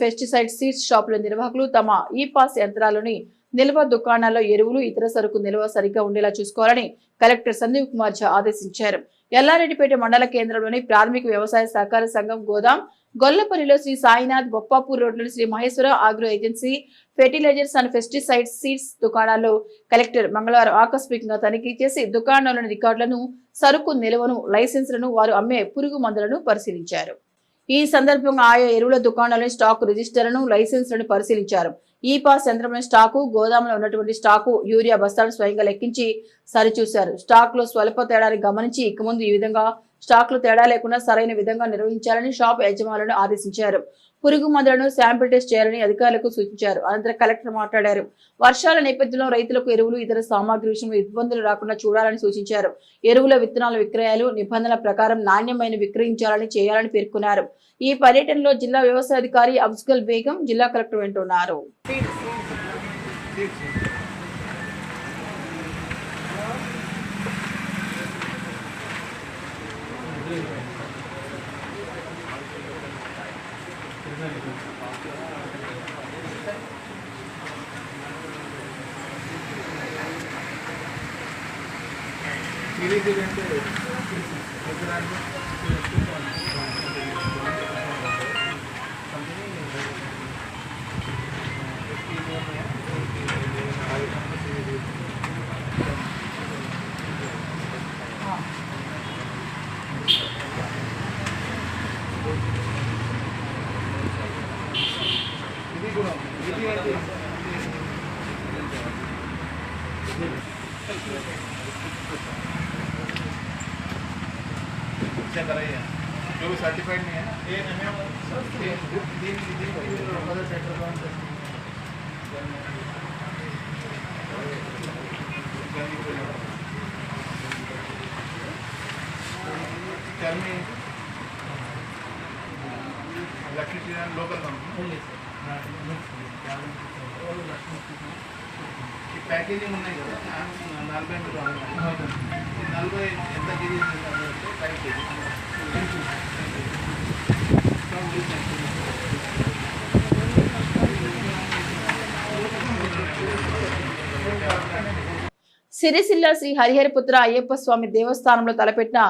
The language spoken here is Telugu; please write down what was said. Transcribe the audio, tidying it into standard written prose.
పెస్టిసైడ్ సీడ్స్ షాపుల నిర్వాహకులు తమ ఈ పాస్ యంత్రాలని నిల్వ దుకాణాల్లో ఎరువులు ఇతర సరుకు నిల్వ సరిగ్గా ఉండేలా చూసుకోవాలని కలెక్టర్ సందీప్ కుమార్ ఝా ఆదేశించారు. ఎల్లారెడ్డిపేట మండల కేంద్రంలోని ప్రాథమిక వ్యవసాయ సహకార సంఘం గోదాం, గొల్లపల్లిలో శ్రీ సాయినాథ్, బొప్పాపూర్ రోడ్లోని Shri Maheshwara agro agency, fertilizers and pesticide seeds దుకాణాల్లో కలెక్టర్ మంగళవారం ఆకస్మికంగా తనిఖీ చేసి దుకాణాల్లోని రికార్డులను, సరుకు నిల్వను, లైసెన్సులను, వారు అమ్మే పురుగు మందులను పరిశీలించారు. ఈ సందర్భంగా ఆయా ఎరువుల దుకాణాల్లోని స్టాకు రిజిస్టర్లను, లైసెన్సులను పరిశీలించారు. ఈ పాస్ యంత్రంలోని స్టాకు, గోదాములో ఉన్నటువంటి స్టాకు, యూరియా బస్తాలను స్వయంగా లెక్కించి సరిచూశారు. స్టాక్ లో స్వల్ప తేడాన్ని గమనించి ఇక ముందు ఈ విధంగా స్టాక్ లో తేడా లేకుండా సరైన విధంగా నిర్వహించాలని షాప్ యజమానులను ఆదేశించారు. పురుగు మందులను శాంపిల్ టెస్ట్ చేయాలని అధికారులకు సూచించారు. అనంతరం కలెక్టర్ మాట్లాడారు. వర్షాల నేపథ్యంలో రైతులకు ఎరువులు, ఇతర సామాగ్రి విషయంలో ఇబ్బందులు రాకుండా చూడాలని సూచించారు. ఎరువుల, విత్తనాల విక్రయాలు నిబంధనల ప్రకారం నాణ్యమైన విక్రయించాలని చేయాలని పేర్కొన్నారు. ఈ పర్యటనలో జిల్లా వ్యవసాయ అధికారి అఫ్జల్ బేగం, జిల్లా కలెక్టర్ వెంటున్నారు. जो भी सर्टिफाइड नहीं है ना लक्ष्मी लोकल कंपनी पैकेजिंग ఉన్నాయి కదా 40 ఎంత కేజీ సిరిసిల్ల శ్రీ హరిహరపుత్ర అయ్యప్ప స్వామి దేవస్థానంలో తలపెట్టిన